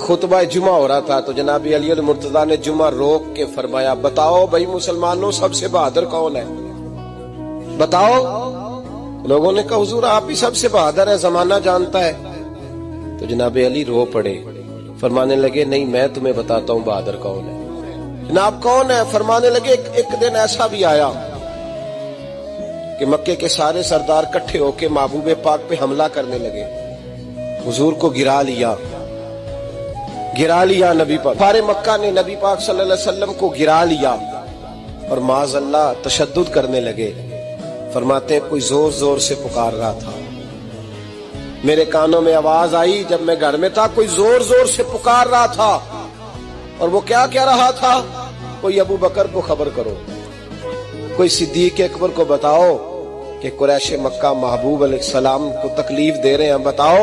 खुतबा जुमा हो रहा था तो जनाब अली मुर्तजा ने जुमा रोक के फरमाया, बताओ भाई मुसलमानों सबसे बहादुर कौन है, बताओ। लोगों ने कहा हुजूर आप ही सबसे बहादुर है, जमाना जानता है। तो जनाब अली रो पड़े, फरमाने लगे नहीं मैं तुम्हें बताता हूँ बहादुर कौन है। जनाब कौन है? फरमाने लगे एक दिन ऐसा भी आया कि मक्के के सारे सरदार इकट्ठे होके महबूब पाक पे हमला करने लगे, हुजूर को गिरा लिया नबी पाक। सारे मक्का ने नबी पाक सल्लल्लाहु अलैहि वसल्लम को गिरा लिया और माज़अल्लाह तशद्दुद करने लगे। फरमाते कोई जोर जोर से पुकार रहा था, मेरे कानों में आवाज आई जब मैं घर में था, कोई जोर जोर से पुकार रहा था। और वो क्या कह रहा था? कोई अबू बकर को खबर करो, कोई सिद्दीक अकबर को बताओ कि कुरैश मक्का महबूब अलैहिस्सलाम को तकलीफ दे रहे हैं, बताओ।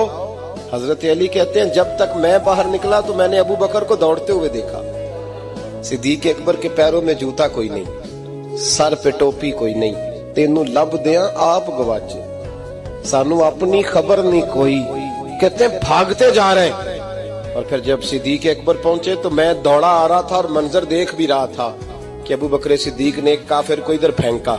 हजरत अली कहते हैं जब तक मैं बाहर निकला तो मैंने अबू बकर को दौड़ते हुए देखा। सिद्दीक अकबर के पैरों में जूता कोई नहीं, सर पे टोपी कोई नहीं, तेनू लब दिया आप गवाचे, सानू अपनी खबर नहीं कोई। कहते हैं भागते जा रहे हैं। और फिर जब सिद्दीक अकबर पहुंचे तो मैं दौड़ा आ रहा था और मंजर देख भी रहा था कि अबू बकर सिद्दीक ने एक काफिर को इधर फेंका,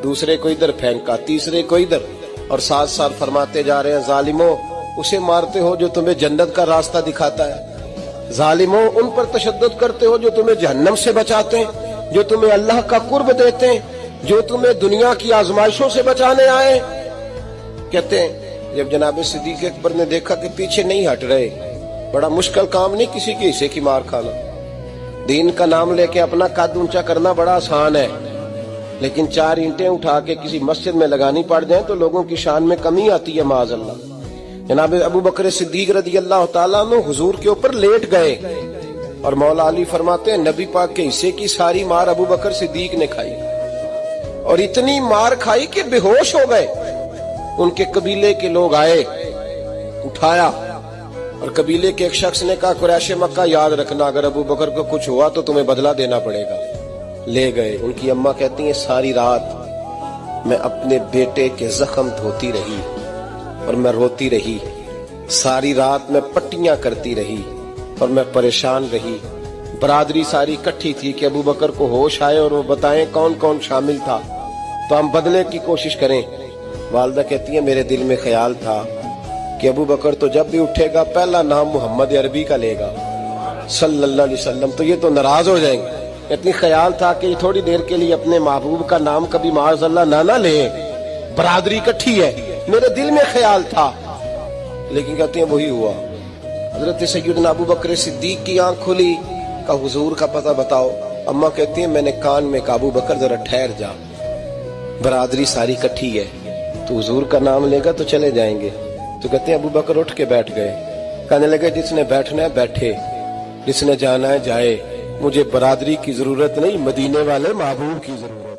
दूसरे को इधर फेंका, तीसरे को इधर, और साथ साथ फरमाते जा रहे हैं जालिमो उसे मारते हो जो तुम्हें जन्नत का रास्ता दिखाता है, जालिमो उन पर तशद्दुद करते हो जो तुम्हें जहन्नम से बचाते हैं, जो तुम्हें अल्लाह का कुर्ब देते हैं, जो तुम्हें दुनिया की आजमाइशों से बचाने आए। कहते हैं जब जनाब सिद्दीक अकबर ने देखा कि पीछे नहीं हट रहे, बड़ा मुश्किल काम नहीं किसी के हिस्से की मार खाना, दीन का नाम लेके अपना कद ऊंचा करना बड़ा आसान है, लेकिन 4 ईंटें उठा के किसी मस्जिद में लगानी पड़ जाए तो लोगों की शान में कमी आती है माज़अल्लाह। जनाब अबू बकर सिद्दीक रज़ी अल्लाह तआला अन्हु हुजूर के ऊपर लेट गए और मौला अली फरमाते हैं नबी पाक के हिस्से की सारी मार अबू बकर सिद्दीक ने खाई, और इतनी मार खाई कि बेहोश हो गए। उनके कबीले के लोग आए, उठाया, और कबीले के एक शख्स ने कहा कुरैश मक्का याद रखना अगर अबू बकर को कुछ हुआ तो तुम्हें बदला देना पड़ेगा। ले गए। उनकी अम्मा कहती हैं सारी रात मैं अपने बेटे के जख्म धोती रही और मैं रोती रही, सारी रात मैं पट्टियां करती रही और मैं परेशान रही। बरादरी सारी इकट्ठी थी कि अबू बकर को होश आए और वो बताएं कौन कौन शामिल था तो हम बदले की कोशिश करें। वालदा कहती है मेरे दिल में ख्याल था कि अबू बकर तो जब भी उठेगा पहला नाम मोहम्मद अरबी का लेगा सल्लल्लाहु अलैहि वसल्लम, तो ये तो नाराज हो जाएंगे। इतनी ख्याल था कि थोड़ी देर के लिए अपने महबूब का नाम कभी माज़अल्लाह ना ले, बरादरी इकट्ठी है, मेरे दिल में ख्याल था। लेकिन कहते हैं वही हुआ। हजरत सैयदना अबू बकर सिद्दीक की आंख खुली, का हुजूर का पता बताओ। अम्मा कहती है मैंने कान में अबू बकर जरा ठहर जा, बरादरी सारी इकट्ठी है, तो हुजूर का नाम लेगा तो चले जाएंगे। तो कहते हैं अबू बकर उठ के बैठ गए, कहने लगे जिसने बैठना है बैठे, जिसने जाना है जाए, मुझे बरादरी की जरूरत नहीं, मदीने वाले महबूब की जरूरत।